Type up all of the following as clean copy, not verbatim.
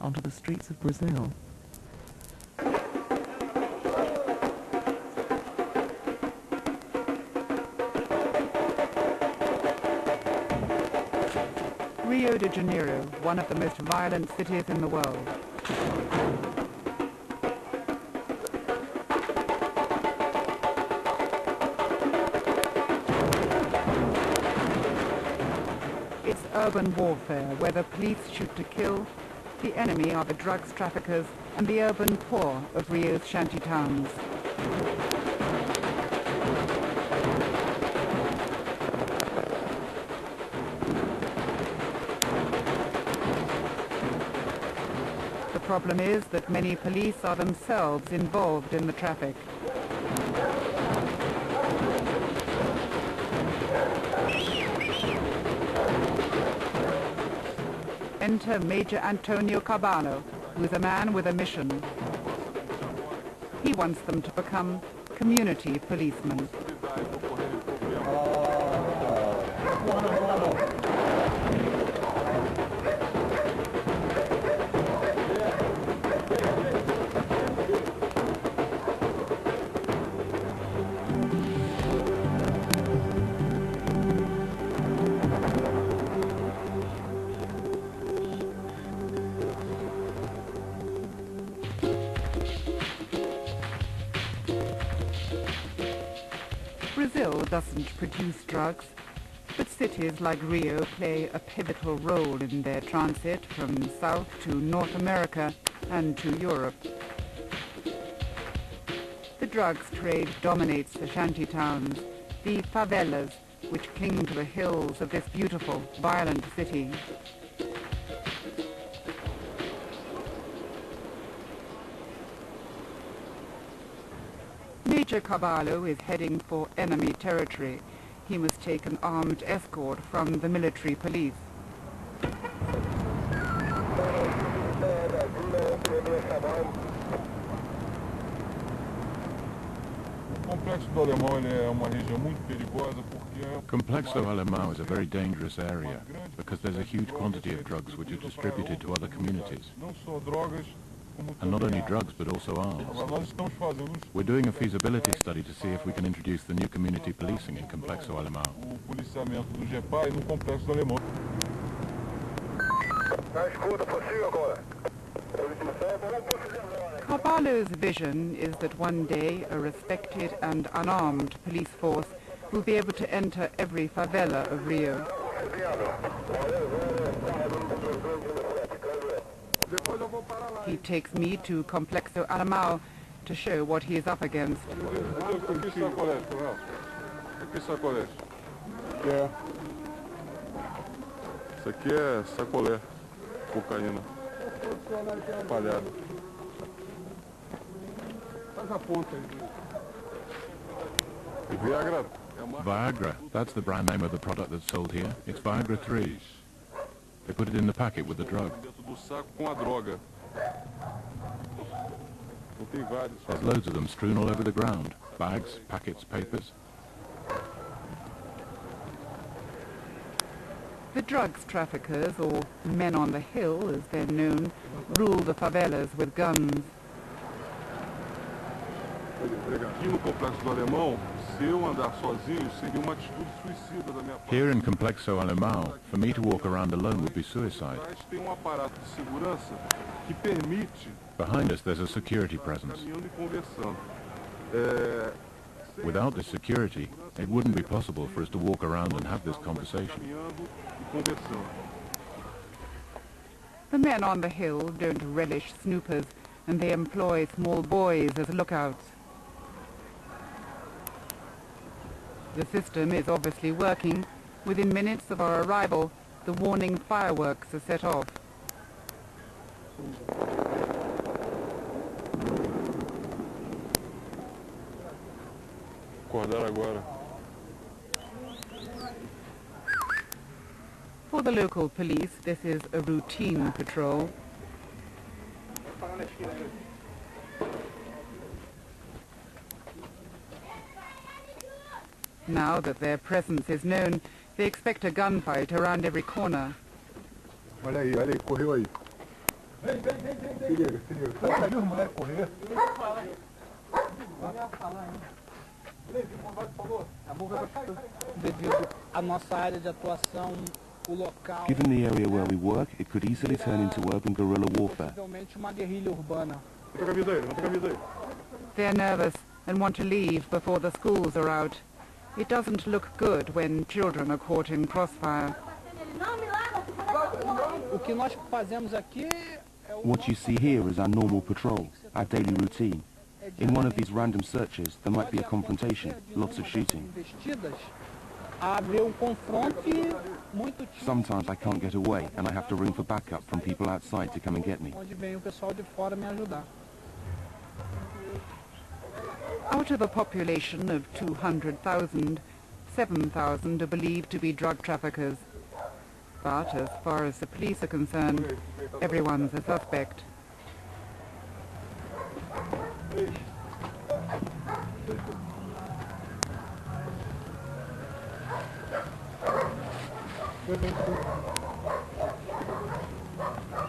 onto the streets of Brazil. Rio de Janeiro, one of the most violent cities in the world. It's urban warfare where the police shoot to kill. The enemy are the drugs traffickers and the urban poor of Rio's shanty towns. The problem is that many police are themselves involved in the traffic. Enter Major Antonio Caballo, who is a man with a mission. He wants them to become community policemen. Brazil doesn't produce drugs, but cities like Rio play a pivotal role in their transit from South to North America and to Europe. The drugs trade dominates the shanty towns, the favelas, which cling to the hills of this beautiful, violent city. Major Caballo is heading for enemy territory. He must take an armed escort from the military police. Complexo Alemão is a very dangerous area because there's a huge quantity of drugs which are distributed to other communities. And not only drugs, but also arms. We're doing a feasibility study to see if we can introduce the new community policing in Complexo Alemão. Caballo's vision is that one day a respected and unarmed police force will be able to enter every favela of Rio. He takes me to Complexo Alemão to show what he is up against. Isso aqui é sacolé, cocaína, espalhada. Faz a ponta aí. Viagra. Viagra, that's the brand name of the product that's sold here. It's Viagra 3. They put it in the packet with the drug. There's loads of them strewn all over the ground. Bags, packets, papers. The drugs traffickers, or men on the hill as they're known, rule the favelas with guns. Here in Complexo Alemão, for me to walk around alone would be suicide. Behind us there's a security presence. Without this security, it wouldn't be possible for us to walk around and have this conversation. The men on the hill don't relish snoopers, and they employ small boys as lookouts. The system is obviously working. Within minutes of our arrival, the warning fireworks are set off. For the local police, this is a routine patrol. Now that their presence is known, they expect a gunfight around every corner. Olha aí, correu aí. Se liga, se liga. Você viu os moleques correr? Devido à nossa área de atuação, o local, Given the area where we work, it could easily turn into urban guerrilla warfare. possivelmente uma guerrilha urbana. Não tem camisa aí, não tem camisa aí. They're nervous and want to leave before the schools are out. It doesn't look good when children are caught in crossfire. O que nós fazemos aqui é o What you see here is our normal patrol, our daily routine. In one of these random searches, there might be a confrontation, lots of shooting. investidas a haver confronto e muito tiro, Sometimes I can't get away and I have to ring for backup from people outside to come and get me. onde vem o pessoal de fora me ajudar. Out of a population of 200,000, 7,000 are believed to be drug traffickers. But as far as the police are concerned, everyone's a suspect.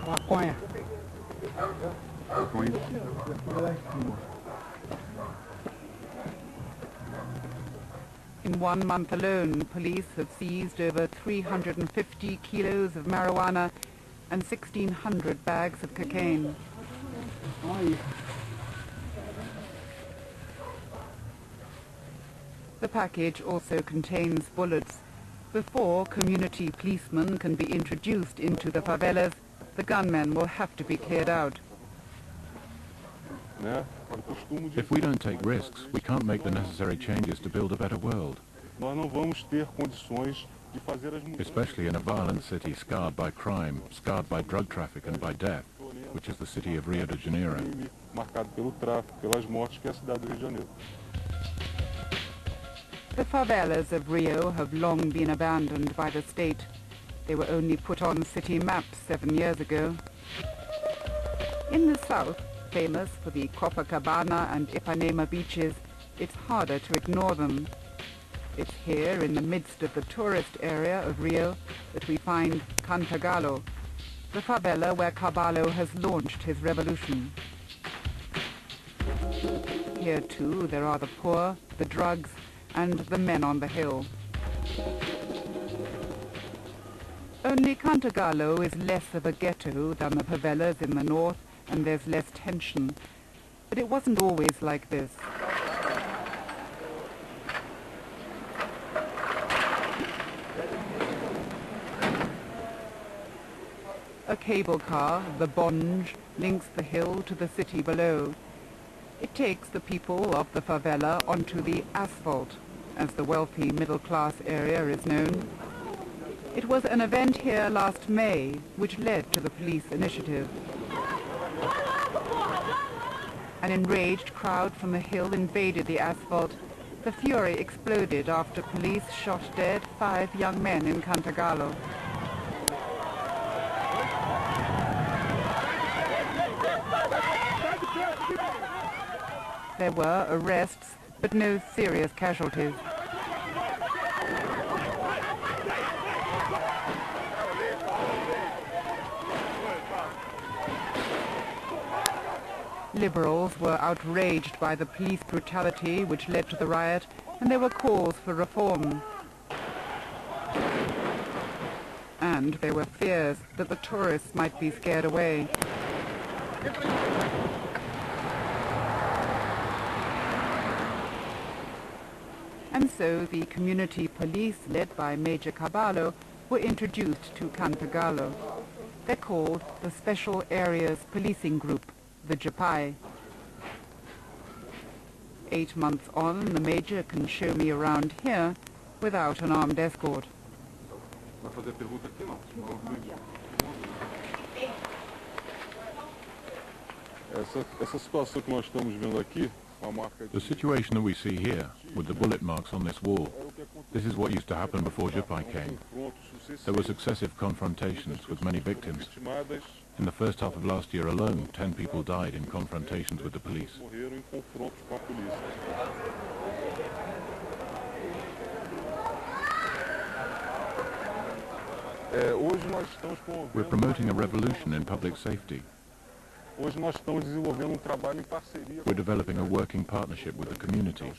Maconha. In 1 month alone, police have seized over 350 kilos of marijuana and 1,600 bags of cocaine. The package also contains bullets. Before community policemen can be introduced into the favelas, the gunmen will have to be cleared out. Né? O costume de... If we don't take risks, we can't make the necessary changes to build a better world, Nós não vamos ter condições de fazer as mudanças. especially in a violent city scarred by crime, scarred by drug traffic and by death, which is the city of Rio de Janeiro. Marcado pelo tráfico, pelas mortes, que é a cidade do Rio de Janeiro. The favelas of Rio have long been abandoned by the state. They were only put on city maps 7 years ago. In the south, famous for the Copacabana and Ipanema beaches, it's harder to ignore them. It's here in the midst of the tourist area of Rio that we find Cantagalo, the favela where Caballo has launched his revolution. Here too there are the poor, the drugs, and the men on the hill. Only Cantagalo is less of a ghetto than the favelas in the north, and there's less tension. But it wasn't always like this. A cable car, the Bonge, links the hill to the city below. It takes the people of the favela onto the asphalt, as the wealthy middle-class area is known. It was an event here last May which led to the police initiative. An enraged crowd from the hill invaded the asphalt. The fury exploded after police shot dead 5 young men in Cantagalo. There were arrests, but no serious casualties. Liberals were outraged by the police brutality which led to the riot, and there were calls for reform. And there were fears that the tourists might be scared away. And so the community police, led by Major Caballo, were introduced to Cantagalo. They're called the Special Areas Policing Group, the JAPAI. 8 months on, the Major can show me around here without an armed escort. Vai fazer pergunta aqui, não? Essa situação que nós estamos vendo aqui, a marca The situation that we see here, with the bullet marks on this wall, this is what used to happen before Japai came. There were successive confrontations with many victims. estimadas In the first half of last year alone, 10 people died in confrontations with the police. morreram em confrontos com a polícia. Hoje nós estamos com We're promoting a revolution in public safety. Hoje nós estamos desenvolvendo trabalho em parceria. We're developing a working partnership with the community,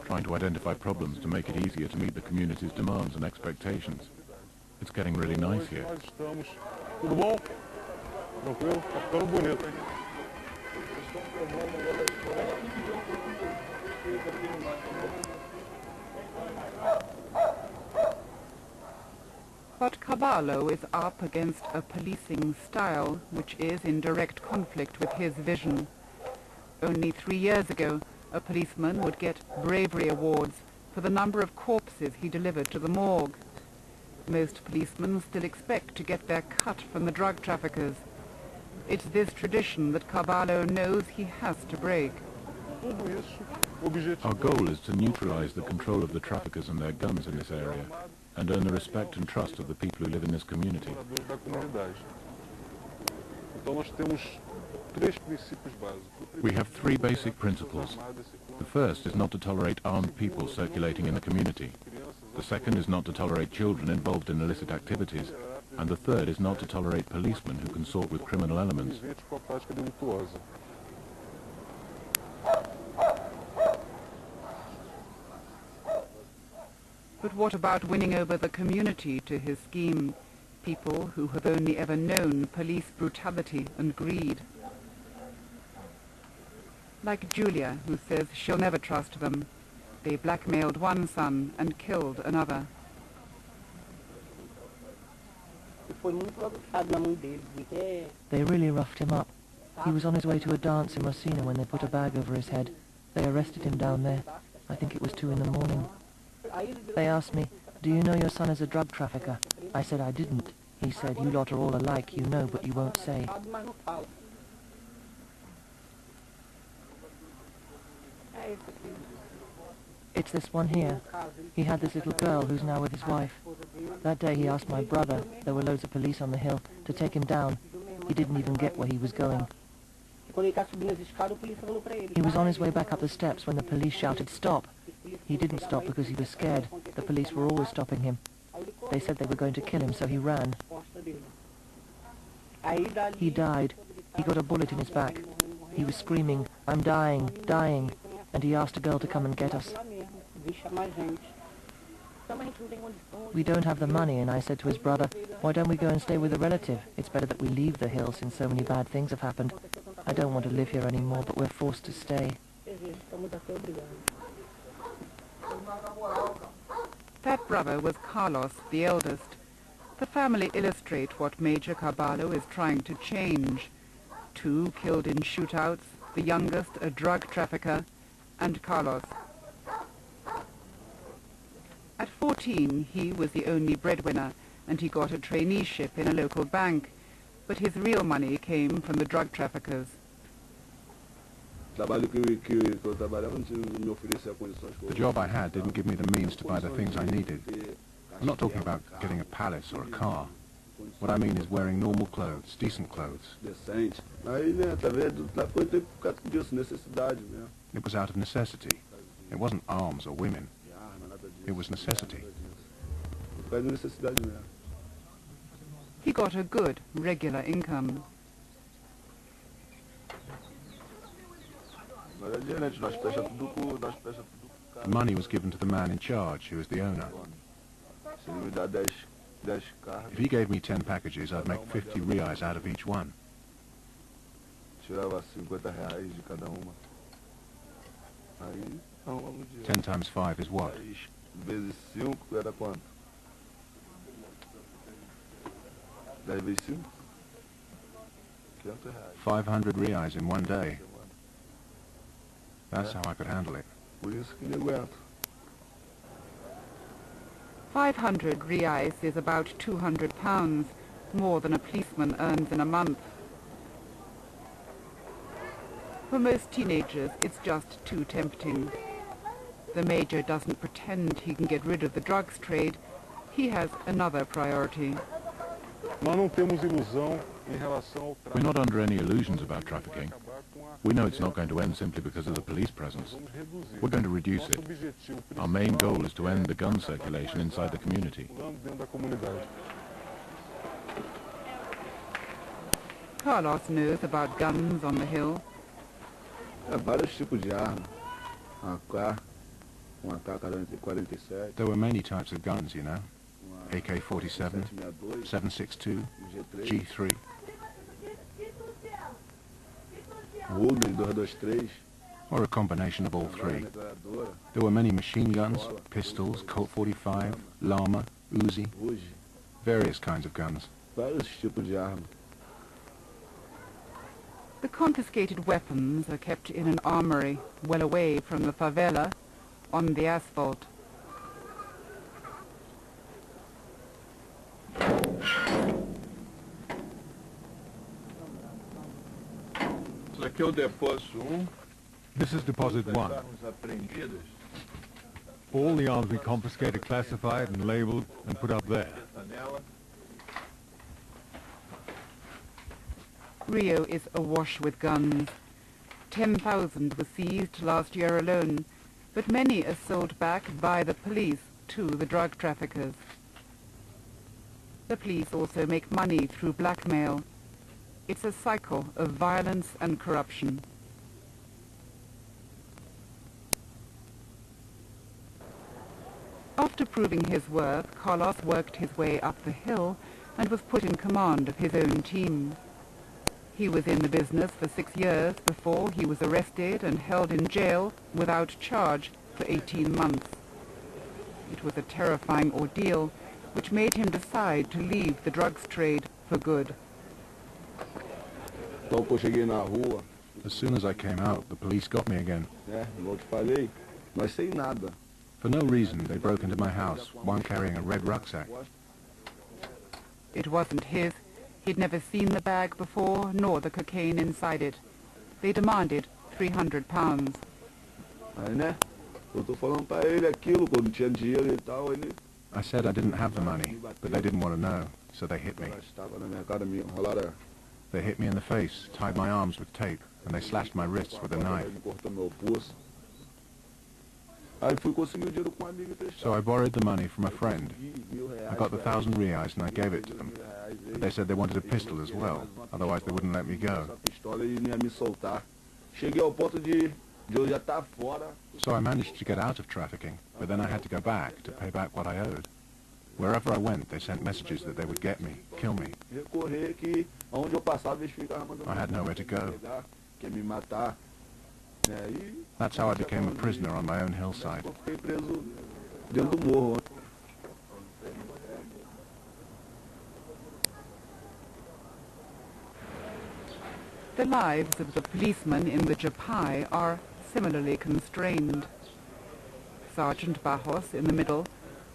trying to identify problems to make it easier to meet the community's demands and expectations. It's getting really nice here. Nós estamos... Tudo bom? Tranquilo? Tá ficando bonito, hein? But Caballo is up against a policing style which is in direct conflict with his vision. Only 3 years ago, a policeman would get bravery awards for the number of corpses he delivered to the morgue. Most policemen still expect to get their cut from the drug traffickers. It's this tradition that Caballo knows he has to break. Our goal is to neutralize the control of the traffickers and their guns in this area, and earn the respect and trust of the people who live in this community. We have 3 basic principles. The first is not to tolerate armed people circulating in the community. The second is not to tolerate children involved in illicit activities. And the third is not to tolerate policemen who consort with criminal elements. But what about winning over the community to his scheme? People who have only ever known police brutality and greed. Like Julia, who says she'll never trust them. They blackmailed one son and killed another. They really roughed him up. He was on his way to a dance in Messina when they put a bag over his head. They arrested him down there. I think it was 2 in the morning. They asked me, "Do you know your son is a drug trafficker?" I said I didn't. He said, "You lot are all alike, you know, but you won't say." It's this one here. He had this little girl who's now with his wife. That day he asked my brother, there were loads of police on the hill, to take him down. He didn't even get where he was going. He was on his way back up the steps when the police shouted, "Stop!" He didn't stop because he was scared. The police were always stopping him. They said they were going to kill him, so he ran. He died. He got a bullet in his back. He was screaming, "I'm dying, dying," and he asked a girl to come and get us. We don't have the money, and I said to his brother, "Why don't we go and stay with a relative? It's better that we leave the hill since so many bad things have happened. I don't want to live here anymore, but we're forced to stay." That brother was Carlos, the eldest. The family illustrate what Major Caballo is trying to change. 2 killed in shootouts, the youngest a drug trafficker, and Carlos. At 14, he was the only breadwinner, and he got a traineeship in a local bank, but his real money came from the drug traffickers. The job I had didn't give me the means to buy the things I needed. I'm not talking about getting a palace or a car. What I mean is wearing normal clothes, decent clothes. It was out of necessity. It wasn't arms or women. It was necessity. He got a good, regular income. The money was given to the man in charge, who was the owner. If he gave me 10 packages, I'd make 50 reais out of each one. 10 times 5 is what? 500 reais in one day. That's how I could handle it. 500 reais is about £200, more than a policeman earns in a month. For most teenagers, it's just too tempting. The Major doesn't pretend he can get rid of the drugs trade. He has another priority. We're not under any illusions about trafficking. We know it's not going to end simply because of the police presence. We're going to reduce it. Our main goal is to end the gun circulation inside the community. Carlos knows about guns on the hill. Vários tipos de arma. AK, AK-47. There were many types of guns, you know. AK-47, 7.62, G3. Ruger 223. Or a combination of all three. There were many machine guns, pistols, Colt 45, Llama, Uzi, various kinds of guns. Vários tipos de arma. The confiscated weapons are kept in an armory well away from the favela on the asphalt. Isso aqui é o depósito 1. This is Deposit 1. Armas apreendidas. All the arms we confiscated, classified and labeled and put up there. Nela. Rio is awash with guns. 10,000 were seized last year alone, but many are sold back by the police to the drug traffickers. The police also make money through blackmail. It's a cycle of violence and corruption. After proving his worth, Carlos worked his way up the hill and was put in command of his own team. He was in the business for 6 years before he was arrested and held in jail without charge for 18 months. It was a terrifying ordeal which made him decide to leave the drugs trade for good. Então, quando eu cheguei na rua, As soon as I came out, the police got me again. igual eu te falei, nós sem nada. For no reason, they broke into my house, one carrying a red rucksack. It wasn't his. He'd never seen the bag before, nor the cocaine inside it. They demanded £300. Aí, né? Eu tô falando pra ele aquilo, quando tinha dinheiro e tal, ele... I said I didn't have the money, but they didn't want to know, so they hit me. Estava na minha cara, me enrolaram. They hit me in the face, tied my arms with tape, and they slashed my wrists with a knife. Ele cortou meu pulso. Aí fui conseguir o dinheiro com um amigo emprestado. So I borrowed the money from a friend. R$1.000 I got the 1,000 reais and I gave it to them. But they said they wanted a pistol as well, otherwise they wouldn't let me go. Essa pistola e não ia me soltar. Cheguei ao ponto de eu já estar fora. So I managed to get out of trafficking, but then I had to go back to pay back what I owed. Wherever I went, they sent messages that they would get me, kill me. Recorrer que onde eu passava eles ficavam mandando. I had nowhere to go. Quer me matar. E That's how I became a prisoner on my own hillside. eu fiquei preso dentro do morro. The lives of the policemen in the Japai are similarly constrained. Sergeant Barros, in the middle,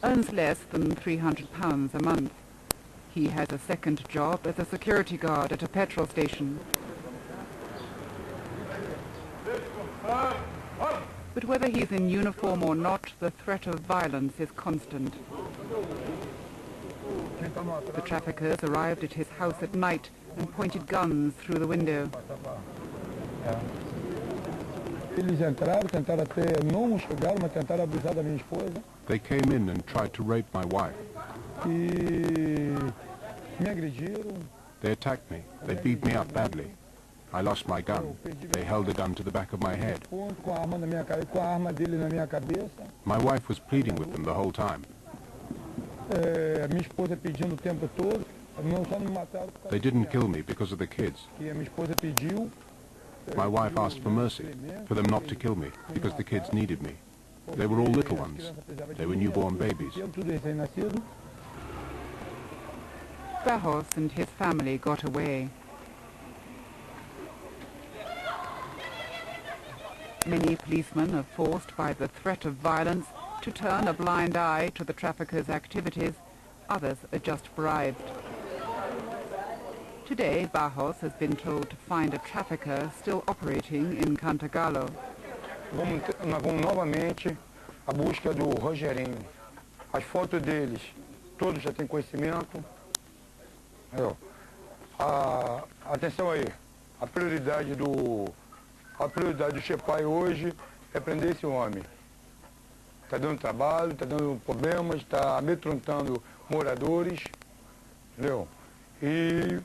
earns less than £300 a month. He has a second job as a security guard at a petrol station. But whether he's in uniform or not, the threat of violence is constant. The traffickers arrived at his house at night and pointed guns through the window. Eles entraram, tentaram até, não chegaram, mas tentaram abusar da minha esposa. They came in and tried to rape my wife. E me agrediram. They attacked me. They beat me up badly. I lost my gun. They held a gun to the back of my head. Com a arma na minha cara, com a arma dele na minha cabeça. My wife was pleading with them the whole time. Minha esposa pedindo o tempo todo. Não só me mataram por They didn't kill me because of the kids. que a minha esposa pediu. My wife asked for mercy, for them not to kill me, because the kids needed me. They were all little ones. They were newborn babies. Tudo recém-nascido. Barros and his family got away. Many policemen are forced by the threat of violence to turn a blind eye to the traffickers' activities. Others are just bribed. Today, Barros has been told to find a trafficker still operating in Cantagalo. Nós vamos novamente à busca do Rogerinho. As fotos deles, todos já têm conhecimento. Atenção aí, a prioridade do Chepai hoje é prender esse homem. Está dando trabalho, está dando problemas, está amedrontando moradores, entendeu? E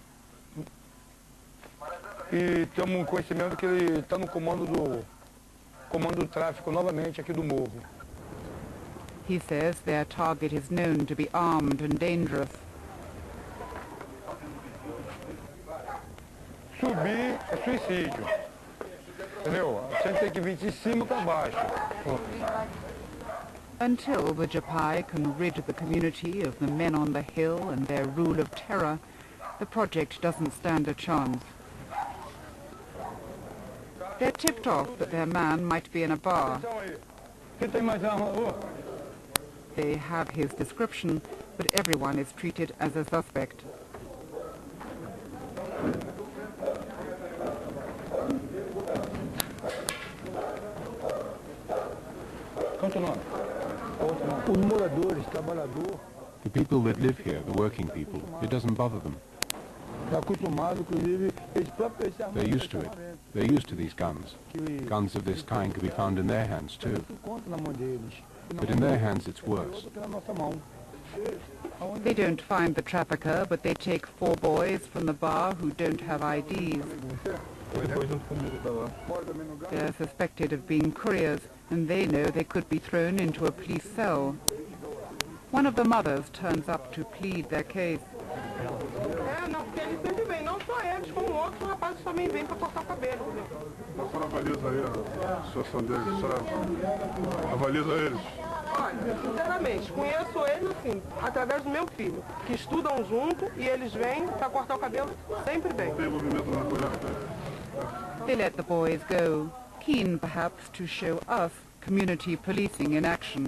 e temos conhecimento que ele está no comando do tráfico novamente aqui do morro. He says their target is known to be armed and dangerous. Subir é suicídio. Entendeu? Você tem que vir de cima para baixo. Until the Japai can rid the community of the men on the hill and their rule of terror, the project doesn't stand a chance. They're tipped off that their man might be in a bar. They have his description, but everyone is treated as a suspect. The people that live here, the working people, it doesn't bother them. They're used to it. They're used to these guns. Guns of this kind can be found in their hands too. But in their hands it's worse. They don't find the trafficker, but they take 4 boys from the bar who don't have IDs. They're suspected of being couriers, and they know they could be thrown into a police cell. One of the mothers turns up to plead their case. Não, porque eles sempre vêm, não só eles, como outros rapazes também vêm para cortar o cabelo. A senhora avaliza aí a situação deles? A senhora avaliza eles? Olha, sinceramente, conheço eles assim, através do meu filho, que estudam junto e eles vêm para cortar o cabelo, sempre vêm. Tem envolvimento na coisa? They let the boys go, keen perhaps to show us community policing in action.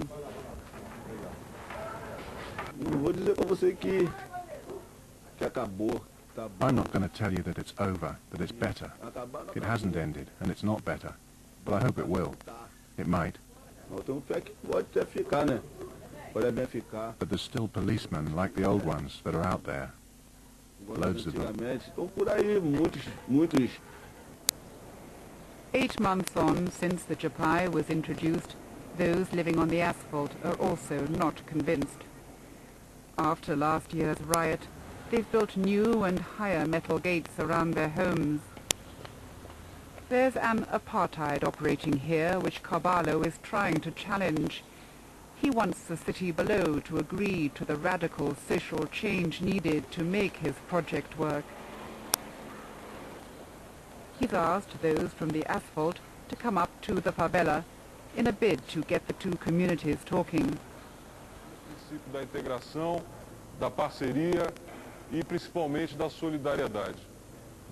Não vou dizer para você que acabou. I'm not going to tell you that it's over, that it's better. It hasn't ended, and it's not better. But I hope it will. It might. Nós temos fé que pode até ficar, né? Pode bem ficar. But there's still policemen like the old ones that are out there. Loads of them. Estão por aí, muitos. 8 months on since the Japai was introduced, those living on the asphalt are also not convinced. After last year's riot, they've built new and higher metal gates around their homes. There's an apartheid operating here which Carvalho is trying to challenge. He wants the city below to agree to the radical social change needed to make his project work. He's asked those from the asphalt to come up to the favela in a bid to get the two communities talking. O princípio da integração, da parceria e principalmente da solidariedade.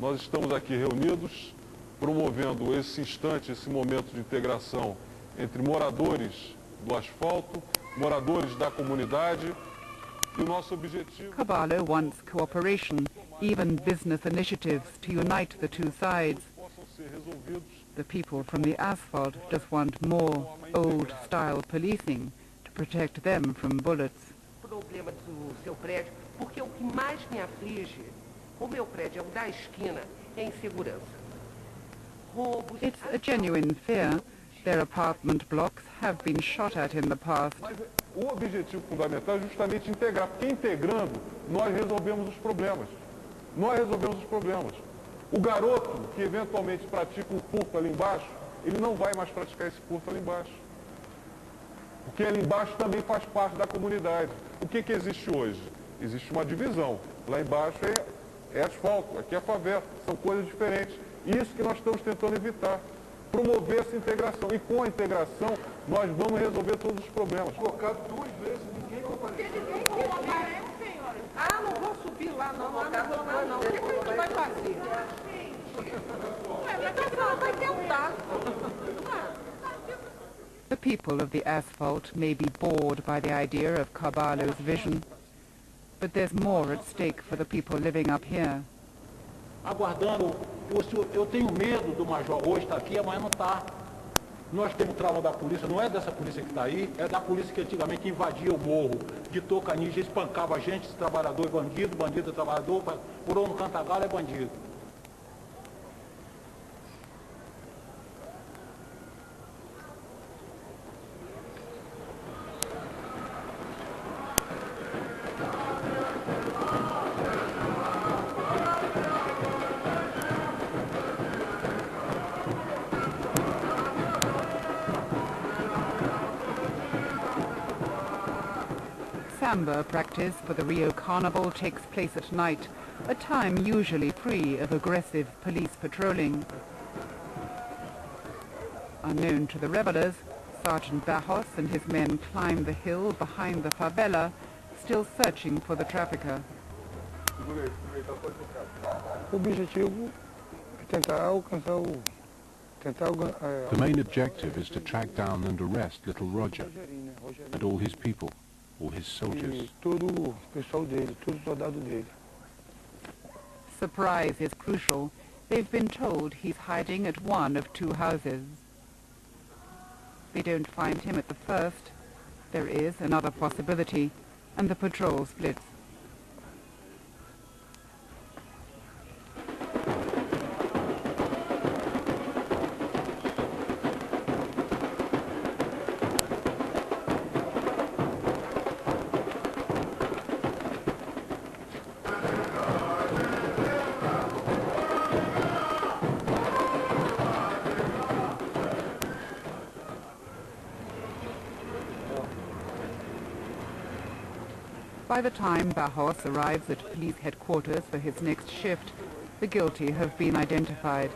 Nós estamos aqui reunidos promovendo esse instante, esse momento de integração entre moradores do asfalto, moradores da comunidade e o nosso objetivo... Carvalho wants cooperation, even business initiatives to unite the two sides. The people from the asphalt just want more old-style policing to protect them from bullets. Problema do seu prédio, porque o que mais me aflige, o meu prédio é o da esquina, é a insegurança. It's a genuine fear. Their apartment blocks have been shot at in the past. Mas o objetivo fundamental é justamente integrar, porque integrando nós resolvemos os problemas. Nós resolvemos os problemas. O garoto que eventualmente pratica um furto ali embaixo, ele não vai mais praticar esse furto ali embaixo. Porque ali embaixo também faz parte da comunidade. O que existe hoje? Existe uma divisão. Lá embaixo é asfalto, aqui é favela. São coisas diferentes. Isso que nós estamos tentando evitar. Promover essa integração. E com a integração, nós vamos resolver todos os problemas. Colocado 2 vezes, ninguém comparece. Ah, não vou subir lá, não vou lá, não. O que a gente vai fazer? Vai tentar. The people of the asphalt may be bored by the idea of Carvalho's vision, but there's more at stake for the people living up here. Aguardando, eu tenho medo do major hoje estar aqui, amanhã não está. Nós temos trauma da polícia, não é dessa polícia que está aí, é da polícia que antigamente invadia o morro, de tocanismo, espancava a gente, trabalhador é bandido, bandido é trabalhador, purou no cantagalo é bandido. samba practice for the Rio Carnival takes place at night, a time usually free of aggressive police patrolling. Unknown to the revelers, Sergeant Barros and his men climb the hill behind the favela, still searching for the trafficker. The main objective is to track down and arrest Little Roger and all his people, all his soldiers. Surprise is crucial. They've been told he's hiding at one of two houses. They don't find him at the first. There is another possibility, and the patrol splits. By the time Barros arrives at police headquarters for his next shift, the guilty have been identified.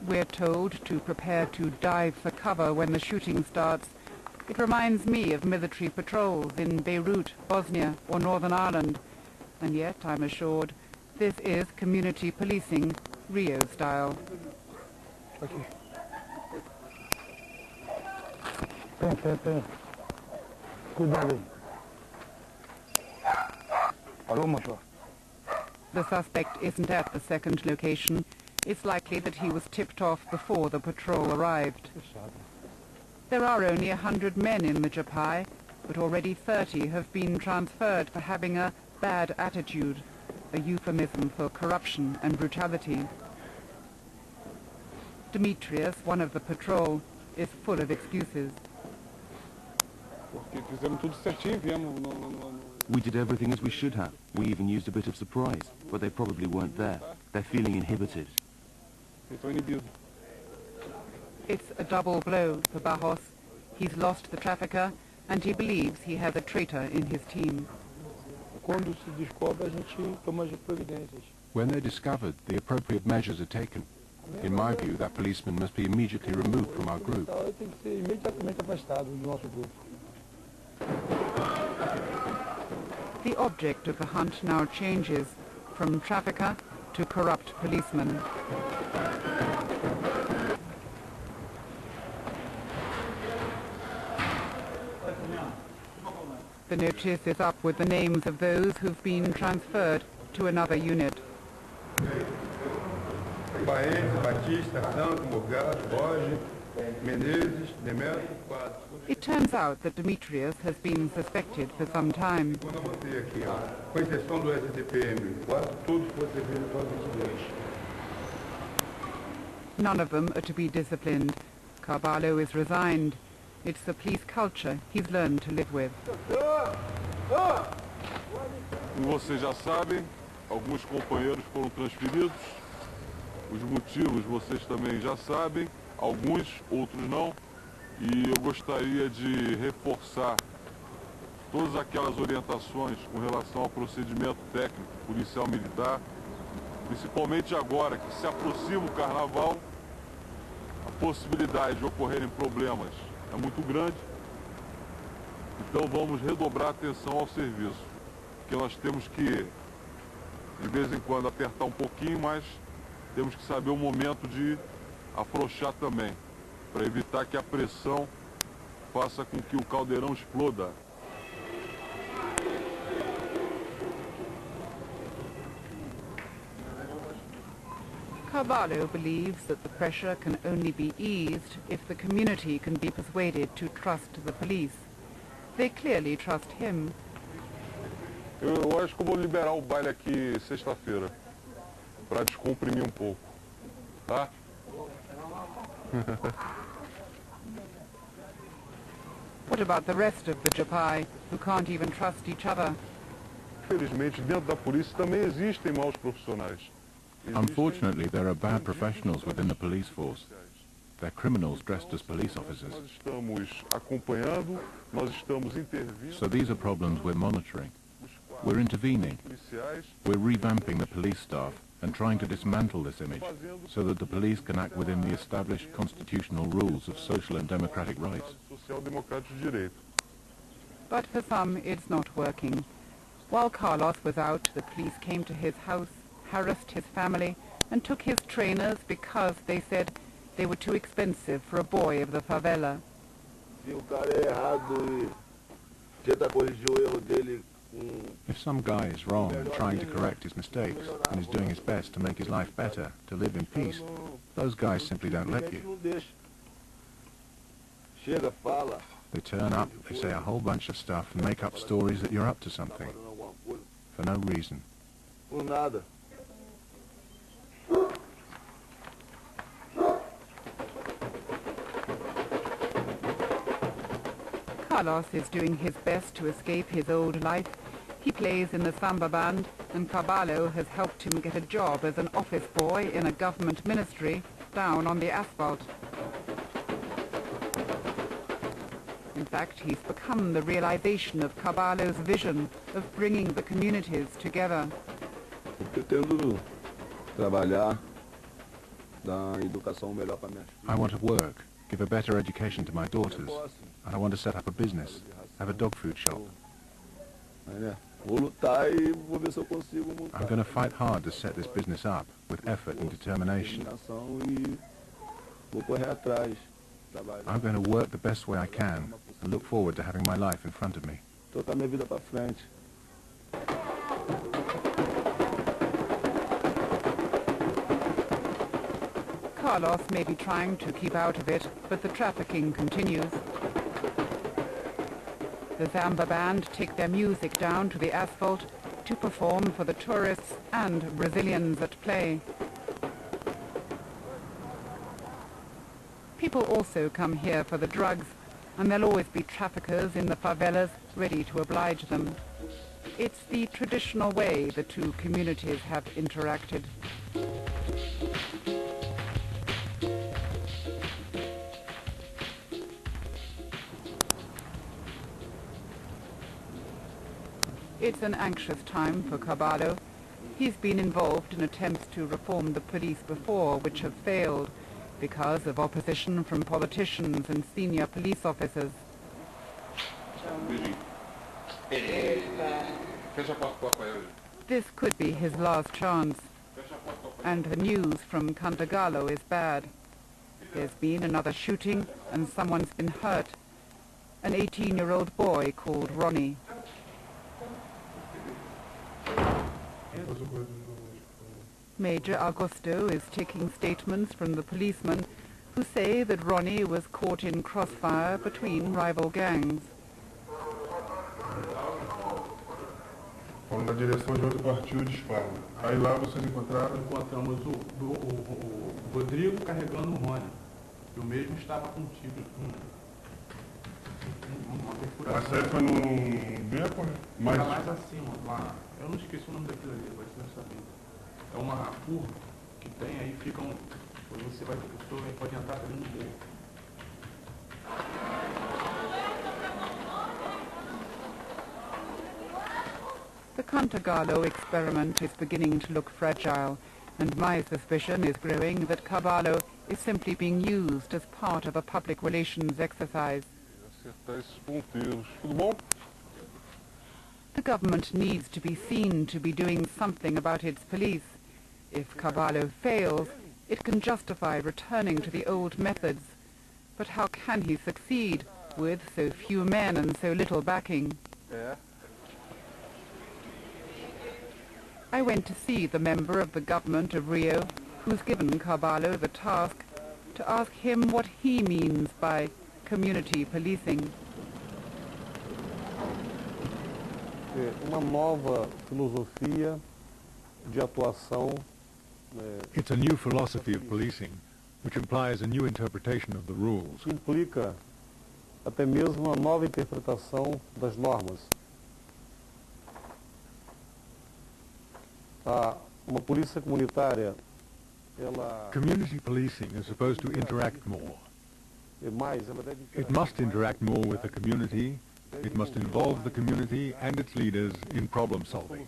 We're told to prepare to dive for cover when the shooting starts. It reminds me of military patrols in Beirut, Bosnia, or Northern Ireland. And yet, I'm assured, this is community policing, Rio style. Okay. The suspect isn't at the second location. It's likely that he was tipped off before the patrol arrived. There are only 100 men in the Japai, but already 30 have been transferred for having a bad attitude, a euphemism for corruption and brutality. Demetrius, one of the patrol, is full of excuses. We did everything as we should have. We even used a bit of surprise, but they probably weren't there. They're feeling inhibited. It's a double blow for Barros. He's lost the trafficker, and he believes he has a traitor in his team. When they're discovered, the appropriate measures are taken. In my view, that policeman must be immediately removed from our group. The object of the hunt now changes from trafficker to corrupt policeman. The notice is up with the names of those who've been transferred to another unit. It turns out that Demetrius has been suspected for some time. None of them are to be disciplined. Carvalho is resigned. It's the police culture he's learned to live with. Vocês já sabem, alguns companheiros foram transferidos. Os motivos vocês também já sabem, alguns, outros não. E eu gostaria de reforçar todas aquelas orientações com relação ao procedimento técnico policial militar, principalmente agora que se aproxima o carnaval, a possibilidade de ocorrerem problemas é muito grande. Então vamos redobrar a atenção ao serviço, porque nós temos que, de vez em quando, apertar um pouquinho, mas temos que saber o momento de afrouxar também, para evitar que a pressão faça com que o caldeirão exploda. Carvalho believes that the pressure can only be eased if the community can be persuaded to trust the police. They clearly trust him. Eu acho que eu vou liberar o baile aqui sexta-feira, para descomprimir um pouco, tá? What about the rest of the Japai, who can't even trust each other? Infelizmente, dentro da polícia também existem maus profissionais. Unfortunately, there are bad professionals within the police force. They're criminals dressed as police officers. Nós estamos acompanhando, nós estamos intervindo. So these are problems we're monitoring. We're intervening. We're revamping the police staff and trying to dismantle this image so that the police can act within the established constitutional rules of social and democratic rights. But for some, it's not working. While Carlos was out, the police came to his house, harassed his family, and took his trainers because they said they were too expensive for a boy of the favela. If some guy is wrong and trying to correct his mistakes and is doing his best to make his life better, to live in peace, those guys simply don't let you. They turn up, they say a whole bunch of stuff and make up stories that you're up to something. For no reason. Carlos is doing his best to escape his old life. He plays in the samba band, and Carvalho has helped him get a job as an office boy in a government ministry down on the asphalt. In fact, he's become the realization of Carvalho's vision of bringing the communities together. I want to work, give a better education to my daughters, and I want to set up a business, have a dog food shop. I'm going to fight hard to set this business up with effort and determination. I'm going to work the best way I can and look forward to having my life in front of me. Carlos may be trying to keep out of it, but the trafficking continues. The Samba band take their music down to the asphalt to perform for the tourists and Brazilians at play. People also come here for the drugs, and there'll always be traffickers in the favelas ready to oblige them. It's the traditional way the two communities have interacted. It's an anxious time for Carvalho. He's been involved in attempts to reform the police before, which have failed because of opposition from politicians and senior police officers. This could be his last chance. And the news from Cantagalo is bad. There's been another shooting and someone's been hurt. An 18-year-old boy called Ronnie. Major Augusto is taking statements from the policemen who say that Ronnie was caught in crossfire between rival gangs. Foram na direção de onde partiu o disparo. Aí lá vocês encontraram? Encontramos o Rodrigo carregando o Rony. E o mesmo estava com um tiro. Uma perfuração. Mas aí foi num beco? Mais acima, lá. Eu não esqueci o nome daquilo ali, vai ser saber. É uma curva que tem, aí fica um... Você vai, a pessoa pode entrar dentro do beco. The Cantagalo experiment is beginning to look fragile, and my suspicion is growing that Carvalho is simply being used as part of a public relations exercise. Acertar esses ponteiros. Tudo bom? The government needs to be seen to be doing something about its police. If Carvalho fails, it can justify returning to the old methods. But how can he succeed with so few men and so little backing? I went to see the member of the government of Rio, who's given Carvalho the task to ask him what he means by community policing. Uma nova filosofia de atuação. It's a new philosophy of policing, which implies a new interpretation of the rules. Implica até mesmo uma nova interpretação das normas. Uma polícia comunitária Community policing is supposed to interact more. It must interact more with the community. It must involve the community and its leaders in problem solving.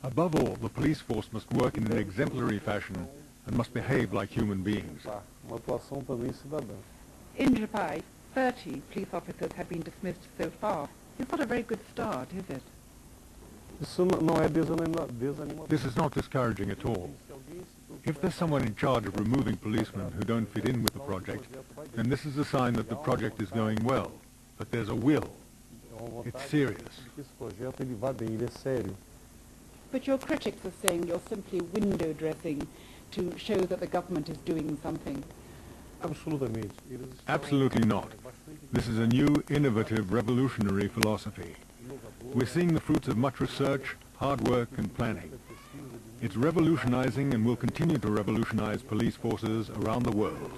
Above all, the police force must work in an exemplary fashion and must behave like human beings. In Japai, 30 police officers have been dismissed so far. It's not a very good start, is it? This is not discouraging at all. If there's someone in charge of removing policemen who don't fit in with the project, then this is a sign that the project is going well, that there's a will. It's serious. But your critics are saying you're simply window dressing to show that the government is doing something. Absolutely not. This is a new, innovative, revolutionary philosophy. We're seeing the fruits of much research, hard work and planning. It's revolutionizing and will continue to revolutionize police forces around the world.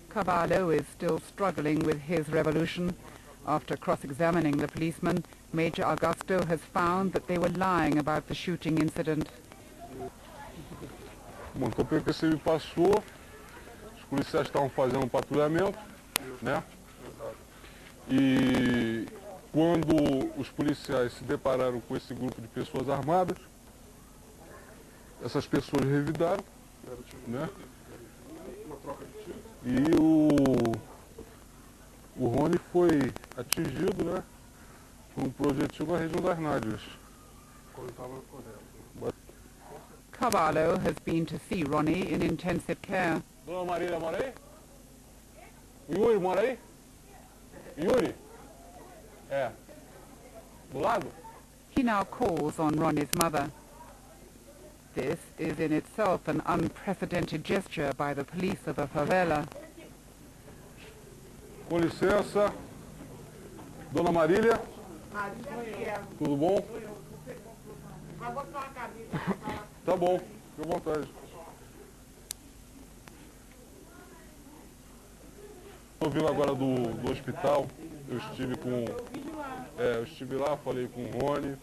Cavallo is still struggling with his revolution. After cross-examining the policeman, Major Augusto has found that they were lying about the shooting incident. Bom, então pelo que você me passou, os policiais estavam fazendo um patrulhamento, né? E quando os policiais se depararam com esse grupo de pessoas armadas, essas pessoas revidaram, né? E o Rony foi atingido, né? Por um projetil na região das nádegas. Cavallo has been to see Ronnie in intensive care. Dona Marília mora aí? O Yuri mora aí? Yuri? É. Do lado? He now calls on Ronnie's mother. This is in itself an unprecedented gesture by the police of a favela. Com licença. Dona Marília? Tudo bom? Tá bom, fique à vontade. Estou vindo agora do hospital. Eu estive lá, falei com o Rony.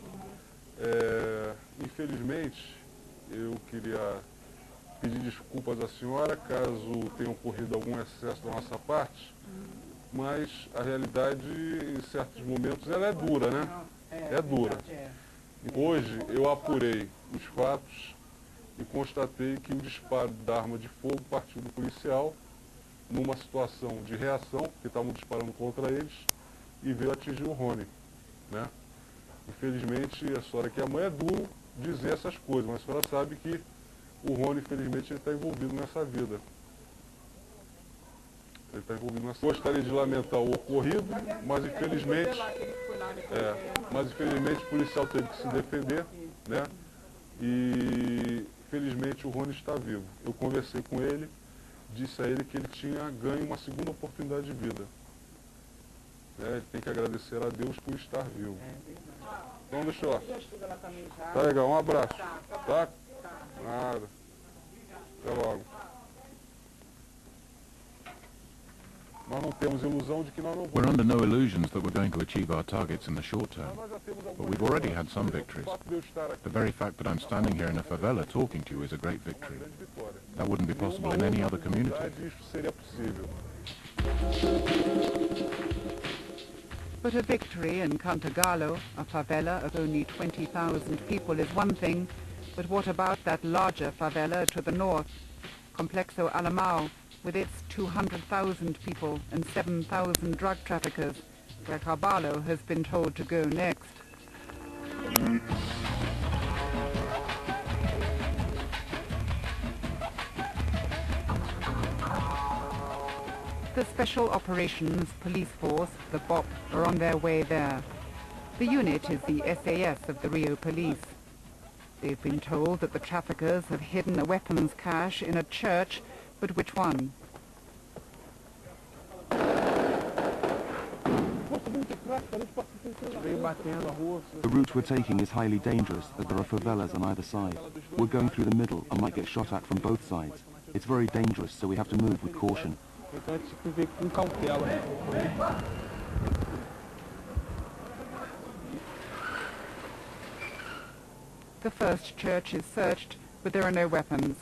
Infelizmente, eu queria pedir desculpas à senhora caso tenha ocorrido algum excesso da nossa parte, mas a realidade, em certos momentos, ela é dura, né? É dura. Hoje eu apurei os fatos e constatei que o disparo da arma de fogo partiu do policial numa situação de reação, porque estavam disparando contra eles, e veio atingir o Rony, né? Infelizmente, a senhora que é mãe, é duro dizer essas coisas, mas a senhora sabe que o Rony, infelizmente, ele está envolvido nessa vida. Ele está envolvido nessa... Gostaria de lamentar o ocorrido, mas infelizmente o policial teve que se defender, né? E felizmente o Rony está vivo. Eu conversei com ele, disse a ele que ele tinha ganho uma segunda oportunidade de vida. Ele tem que agradecer a Deus por estar vivo. Então deixa eu lá. Tá legal, um abraço. Tá? Nada. Até logo. Nós não temos ilusão de que nós não vamos. We're under no illusions that we're going to achieve our targets in the short term, but we've already had some victories. The very fact that I'm standing here in a favela talking to you is a great victory. That wouldn't be possible in any other community. But a victory in Cantagalo, a favela of only 20,000 people, is one thing, but what about that larger favela to the north, Complexo Alemão, with its 200,000 people and 7,000 drug traffickers, where Cavallo has been told to go next? The Special Operations Police Force, the BOP, are on their way there. The unit is the SAS of the Rio Police. They've been told that the traffickers have hidden a weapons cache in a church, but which one? The route we're taking is highly dangerous as there are favelas on either side. We're going through the middle and might get shot at from both sides. It's very dangerous, so we have to move with caution. The first church is searched, but there are no weapons.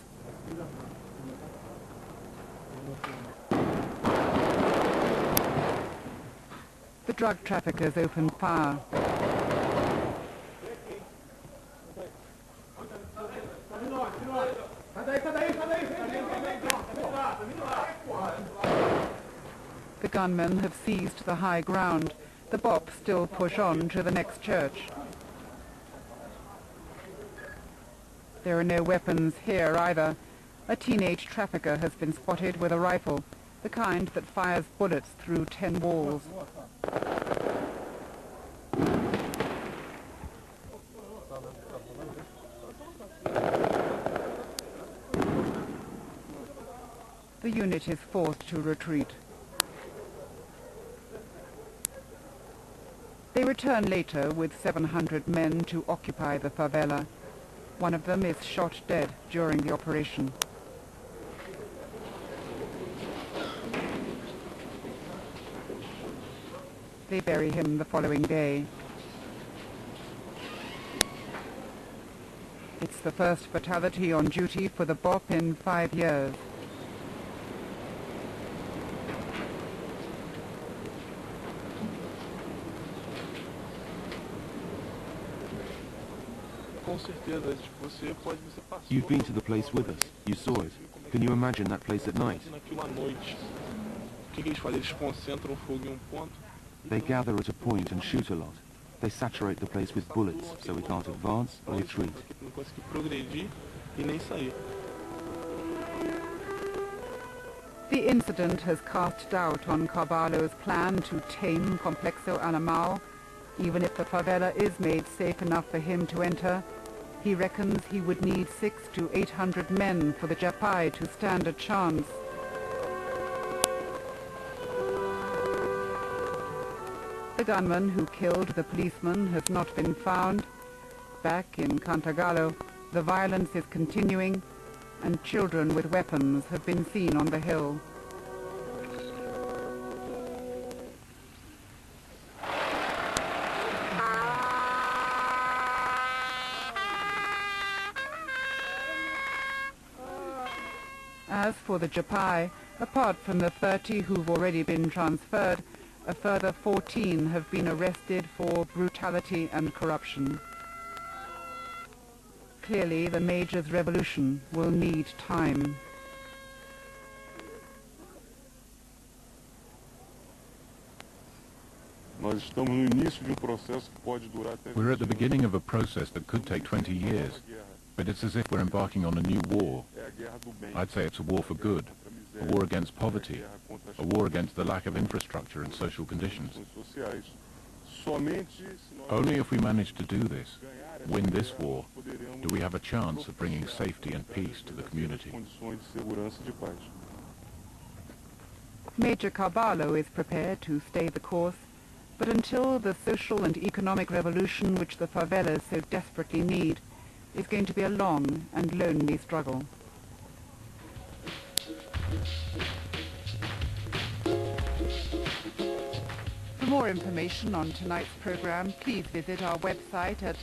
The drug traffickers open fire. The gunmen have seized the high ground. The BOP still push on to the next church. There are no weapons here either. A teenage trafficker has been spotted with a rifle, the kind that fires bullets through 10 walls. The unit is forced to retreat. They return later with 700 men to occupy the favela. One of them is shot dead during the operation. They bury him the following day. It's the first fatality on duty for the BOP in 5 years. You've been to the place with us. You saw it. Can you imagine that place at night? They gather at a point and shoot a lot. They saturate the place with bullets, so we can't advance or retreat. The incident has cast doubt on Carvalho's plan to tame Complexo Alemão. Even if the favela is made safe enough for him to enter, he reckons he would need 600 to 800 men for the Japai to stand a chance. The gunman who killed the policeman has not been found. Back in Cantagalo, the violence is continuing, and children with weapons have been seen on the hill. As for the Japai, apart from the 30 who've already been transferred, a further 14 have been arrested for brutality and corruption. Clearly, the Major's revolution will need time. We're at the beginning of a process that could take 20 years, but it's as if we're embarking on a new war. I'd say it's a war for good, a war against poverty, a war against the lack of infrastructure and social conditions. Only if we manage to do this, win this war, do we have a chance of bringing safety and peace to the community. Major Carvalho is prepared to stay the course, but until the social and economic revolution which the favelas so desperately need is going to be a long and lonely struggle. For more information on tonight's program, please visit our website at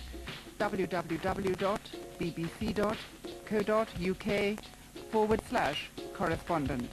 www.bbc.co.uk/correspondent.